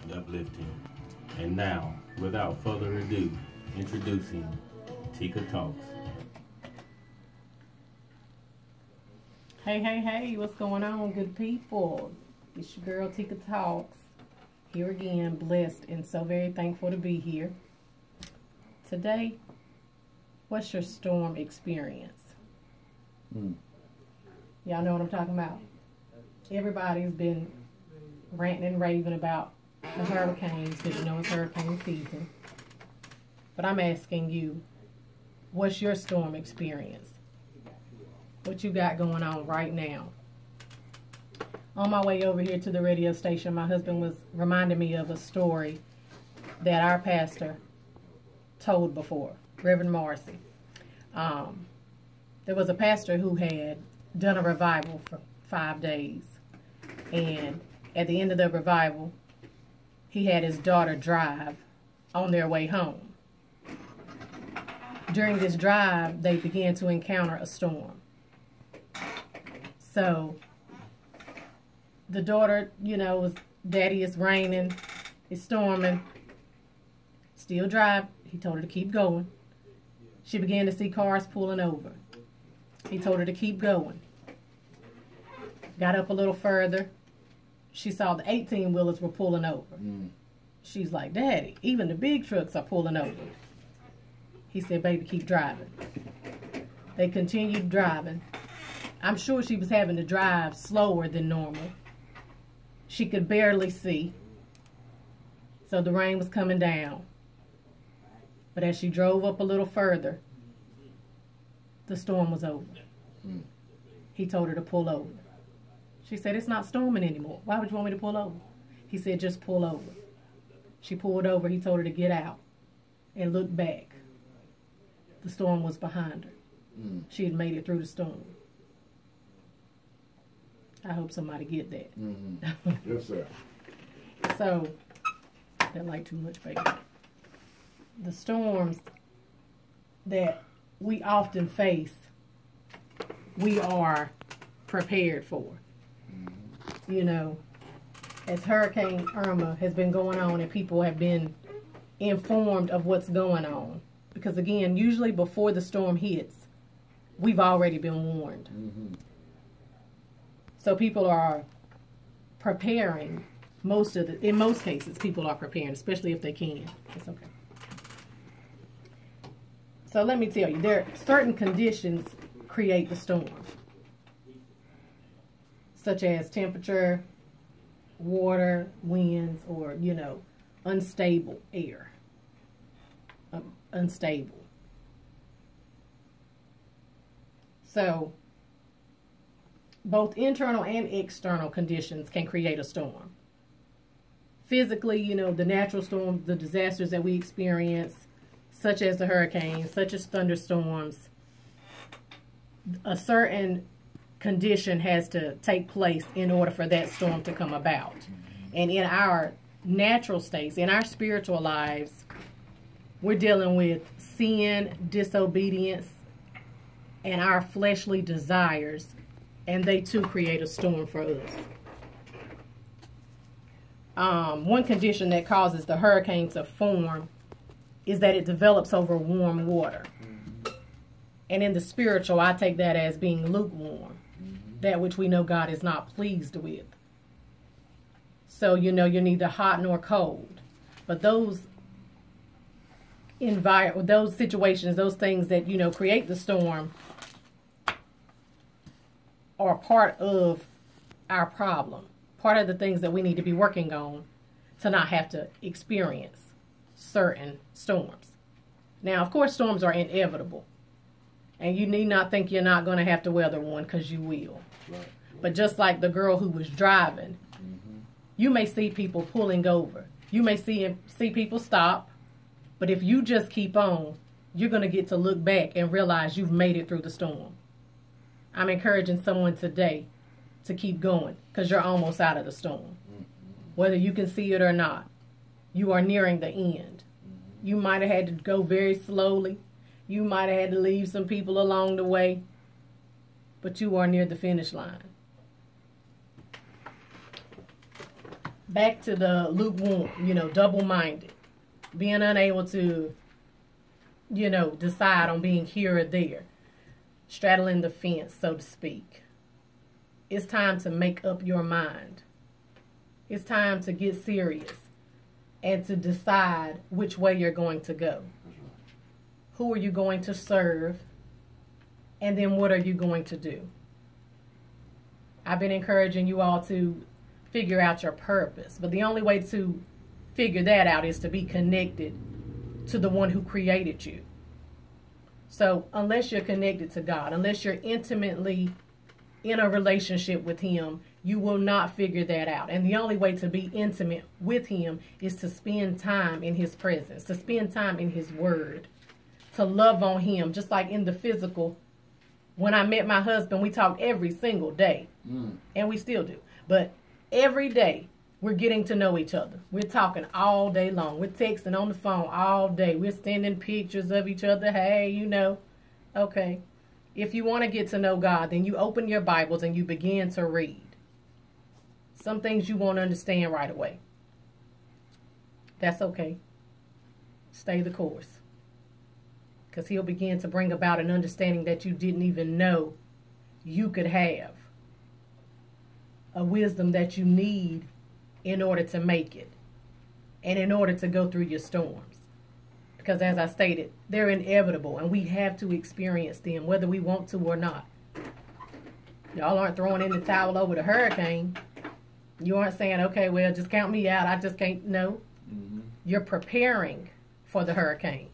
and uplifting. And now, without further ado, introducing Tika Talks. Hey, hey, hey, what's going on, good people? It's your girl, Tika Talks. Here again, blessed and so very thankful to be here. Today, what's your storm experience? Y'all know what I'm talking about? Everybody's been ranting and raving about the hurricanes because you know it's hurricane season. But I'm asking you, what's your storm experience? What you got going on right now? On my way over here to the radio station, my husband was reminding me of a story that our pastor told before, Reverend Marcy. There was a pastor who had done a revival for 5 days. And at the end of the revival, he had his daughter drive on their way home. During this drive, they began to encounter a storm. So the daughter, was, Daddy, it's raining, it's storming. Still drive. He told her to keep going. She began to see cars pulling over. He told her to keep going. Got up a little further. She saw the 18-wheelers were pulling over. She's like, Daddy, even the big trucks are pulling over. He said, baby, keep driving. They continued driving. I'm sure she was having to drive slower than normal. She could barely see. So the rain was coming down. But as she drove up a little further, the storm was over. He told her to pull over. She said, it's not storming anymore. Why would you want me to pull over? He said, just pull over. She pulled over. He told her to get out and look back. The storm was behind her. She had made it through the storm. I hope somebody get that. Yes, sir. So, that like too much, baby. The storms that we often face, we are prepared for. As Hurricane Irma has been going on and people have been informed of what's going on. Because again, usually before the storm hits, we've already been warned. So people are preparing. In most cases, people are preparing, especially if they can. It's okay. So let me tell you, there are certain conditions create the storm, such as temperature, water, winds, or, unstable air. Unstable. So, both internal and external conditions can create a storm. Physically, the natural storms, the disasters that we experience, such as the hurricanes, such as thunderstorms, a certain condition has to take place in order for that storm to come about. And in our natural states, in our spiritual lives, we're dealing with sin, disobedience, and our fleshly desires, and they too create a storm for us. One condition that causes the hurricane to form is that it develops over warm water. And in the spiritual, I take that as being lukewarm, that which we know God is not pleased with. So, you're neither hot nor cold. But those situations, those things that, create the storm are part of our problem. Part of the things that we need to be working on to not have to experience certain storms. Now, of course, storms are inevitable. And you need not think you're not going to have to weather one, because you will. Right. But just like the girl who was driving, you may see people pulling over. You may see people stop. But if you just keep on, you're going to get to look back and realize you've made it through the storm. I'm encouraging someone today to keep going, because you're almost out of the storm. Whether you can see it or not, you are nearing the end. You might have had to go very slowly. You might have had to leave some people along the way, but you are near the finish line. back to the lukewarm, double-minded, being unable to, decide on being here or there, straddling the fence, so to speak. It's time to make up your mind. It's time to get serious and to decide which way you're going to go. Who are you going to serve? And then what are you going to do? I've been encouraging you all to figure out your purpose. But the only way to figure that out is to be connected to the one who created you. So unless you're connected to God, unless you're intimately in a relationship with him, you will not figure that out. And the only way to be intimate with him is to spend time in his presence, to spend time in his word, to love on him. Just like in the physical, when I met my husband, we talked every single day. And we still do. But every day, we're getting to know each other. We're talking all day long. We're texting on the phone all day. We're sending pictures of each other. Hey, Okay. If you want to get to know God, then you open your Bibles and you begin to read. Some things you won't understand right away. That's okay. Stay the course. Because he'll begin to bring about an understanding that you didn't even know you could have. A wisdom that you need in order to make it. And in order to go through your storms. Because as I stated, they're inevitable and we have to experience them whether we want to or not. Y'all aren't throwing in the towel over the hurricane. You aren't saying, okay, well, just count me out. I just can't. No. You're preparing for the hurricane.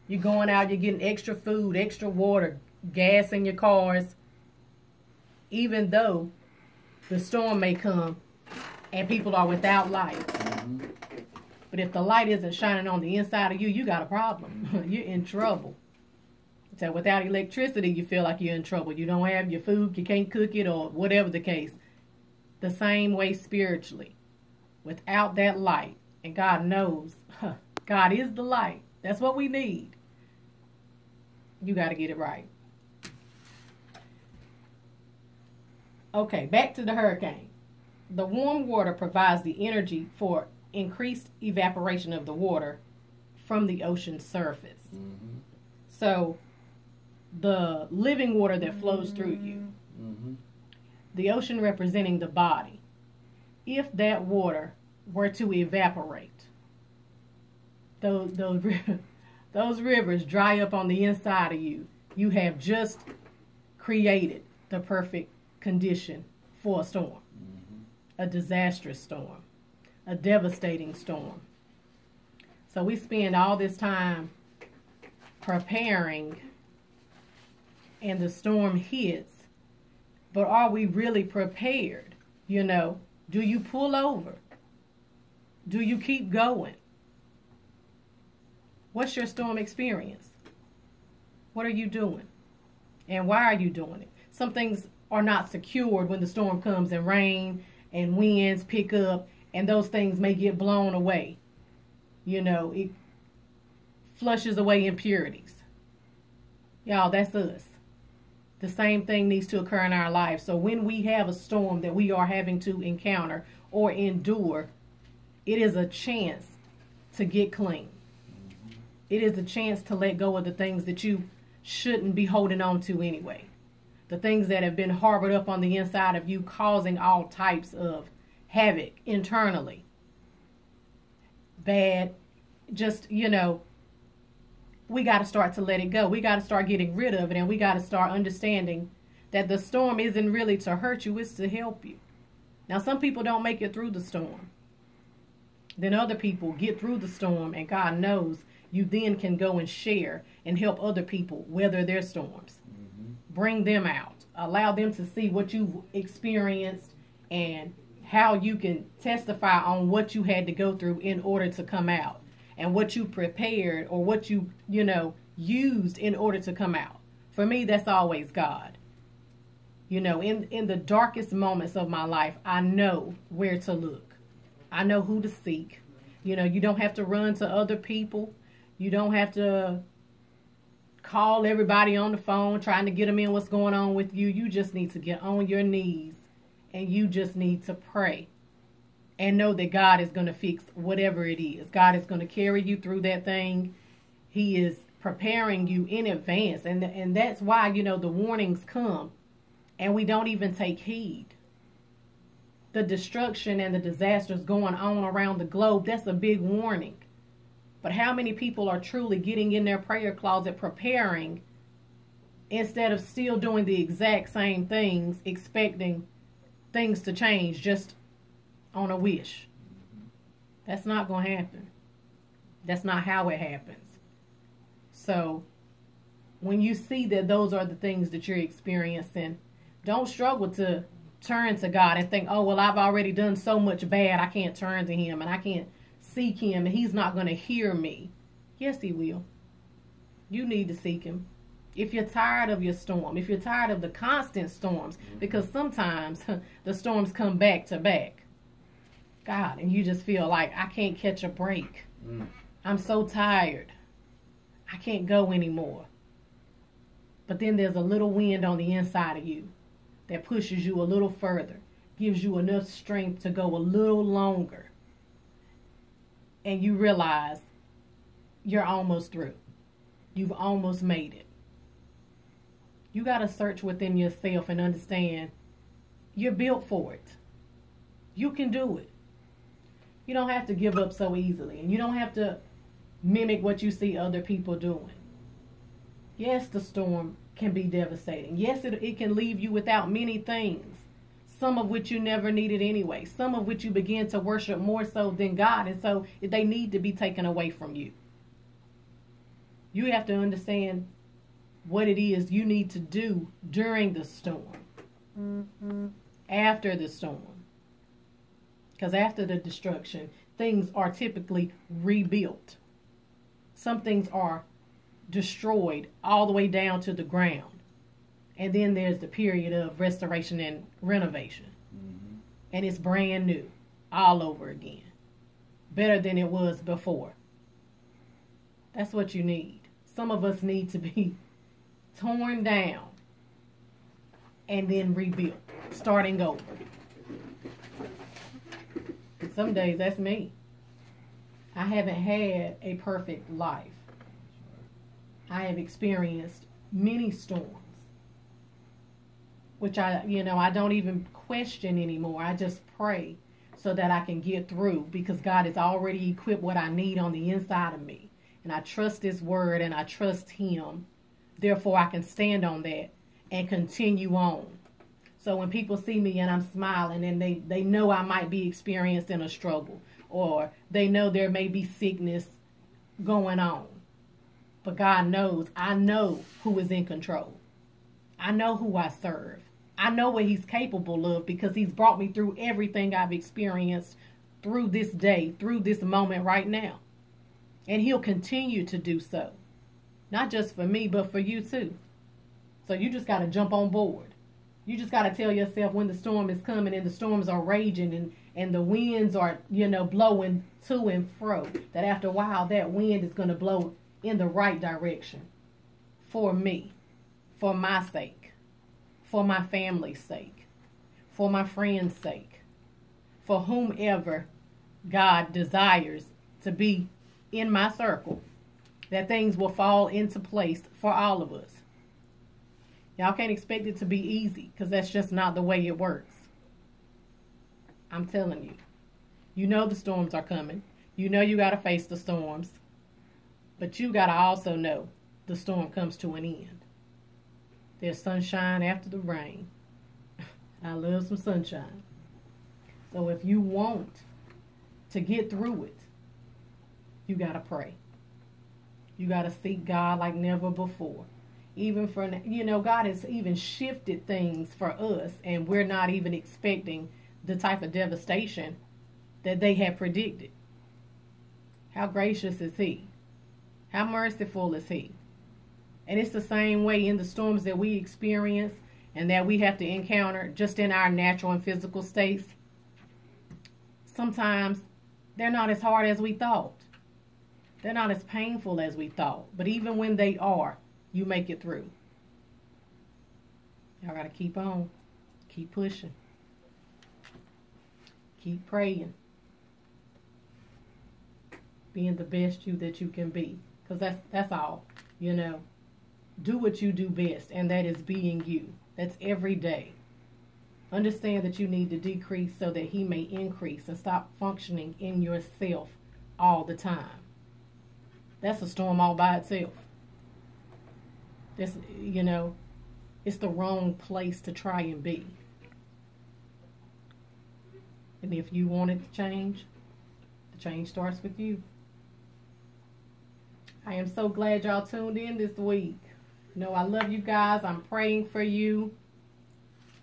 You're going out, you're getting extra food, extra water, gas in your cars. Even though the storm may come and people are without lights. But if the light isn't shining on the inside of you, you got a problem. You're in trouble. So without electricity, you feel like you're in trouble. You don't have your food, you can't cook it, or whatever the case. The same way spiritually. Without that light, and God knows, God is the light. That's what we need. You got to get it right. Okay, back to the hurricane. The warm water provides the energy for increased evaporation of the water from the ocean surface. So the living water that flows through you, the ocean representing the body, if that water were to evaporate, those rivers dry up on the inside of you, you have just created the perfect condition for a storm, a disastrous storm, a devastating storm. So we spend all this time preparing and the storm hits, but are we really prepared? Do you pull over? Do you keep going? What's your storm experience? What are you doing? And why are you doing it? Some things are not secured when the storm comes and rain and winds pick up, and those things may get blown away. It flushes away impurities. Y'all, that's us. The same thing needs to occur in our lives. So when we have a storm that we are having to encounter or endure, it is a chance to get clean. It is a chance to let go of the things that you shouldn't be holding on to anyway. The things that have been harbored up on the inside of you, causing all types of havoc internally. Bad, just, we got to start to let it go. We got to start getting rid of it, and we got to start understanding that the storm isn't really to hurt you, it's to help you. Now, some people don't make it through the storm. Then other people get through the storm, and God knows you then can go and share and help other people weather their storms. Bring them out. Allow them to see what you've experienced and how you can testify on what you had to go through in order to come out, and what you prepared or what you used in order to come out. For me, that's always God. In the darkest moments of my life, I know where to look. I know who to seek. You don't have to run to other people. You don't have to call everybody on the phone trying to get them in what's going on with you. You just need to get on your knees and you just need to pray. and know that God is going to fix whatever it is. God is going to carry you through that thing. He is preparing you in advance. And that's why, the warnings come and we don't even take heed. The destruction and the disasters going on around the globe, that's a big warning. But how many people are truly getting in their prayer closet preparing instead of still doing the exact same things, expecting things to change just on a wish? That's not going to happen. That's not how it happens. So when you see that those are the things that you're experiencing, don't struggle to turn to God and think, oh, well, I've already done so much bad, I can't turn to him and I can't seek him and he's not going to hear me. Yes, he will. You need to seek him. If you're tired of your storm, if you're tired of the constant storms, because sometimes the storms come back to back, God, and you just feel like, I can't catch a break. I'm so tired. I can't go anymore. But then there's a little wind on the inside of you that pushes you a little further, gives you enough strength to go a little longer. And you realize you're almost through. You've almost made it. You got to search within yourself and understand you're built for it. You can do it. You don't have to give up so easily. And you don't have to mimic what you see other people doing. Yes, the storm can be devastating. Yes, it can leave you without many things, some of which you never needed anyway, some of which you begin to worship more so than God, and so they need to be taken away from you. You have to understand what it is you need to do during the storm, after the storm. Because after the destruction, things are typically rebuilt. Some things are destroyed all the way down to the ground. And then there's the period of restoration and renovation. And it's brand new all over again. Better than it was before. That's what you need. Some of us need to be torn down and then rebuilt, starting over. And some days that's me. I haven't had a perfect life. I have experienced many storms, which I don't even question anymore. I just pray so that I can get through, because God has already equipped what I need on the inside of me. And I trust his word and I trust him. Therefore, I can stand on that and continue on. So when people see me and I'm smiling and they know I might be experiencing a struggle, or they know there may be sickness going on. But God knows, I know who is in control. I know who I serve. I know what he's capable of, because he's brought me through everything I've experienced through this day, through this moment right now. And he'll continue to do so. Not just for me, but for you too. So you just got to jump on board. You just got to tell yourself when the storm is coming and the storms are raging and the winds are, blowing to and fro, that after a while that wind is going to blow in the right direction for me, for my sake, for my family's sake, for my friend's sake, for whomever God desires to be in my circle, that things will fall into place for all of us. Y'all can't expect it to be easy, because that's just not the way it works. I'm telling you. You know the storms are coming. You know you got to face the storms. But you got to also know the storm comes to an end. There's sunshine after the rain. I love some sunshine. So if you want to get through it, you got to pray. You got to seek God like never before. Even for, God has even shifted things for us, and we're not even expecting the type of devastation that they had predicted. How gracious is he? How merciful is he? And it's the same way in the storms that we experience and that we have to encounter just in our natural and physical states. Sometimes they're not as hard as we thought. They're not as painful as we thought. But even when they are, you make it through. Y'all got to keep on. Keep pushing. Keep praying. being the best you that you can be. Because that's all, you know. Do what you do best, and that is being you. That's every day. Understand that you need to decrease so that he may increase, and stop functioning in yourself all the time. That's a storm all by itself. That's, you know, it's the wrong place to try and be. And if you want it to change, the change starts with you. I am so glad y'all tuned in this week. You know, I love you guys. I'm praying for you.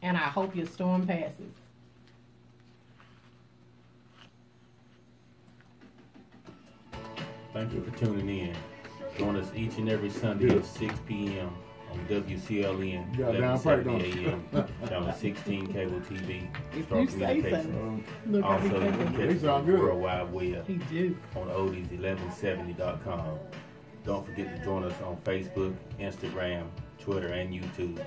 And I hope your storm passes. Thank you for tuning in. Join us each and every Sunday at 6 p.m. on WCLN, 1170 a.m. channel 16 cable TV, Star Communications. Also, you can catch us on the World Wide Web on OLDIES1170.com. Don't forget to join us on Facebook, Instagram, Twitter, and YouTube.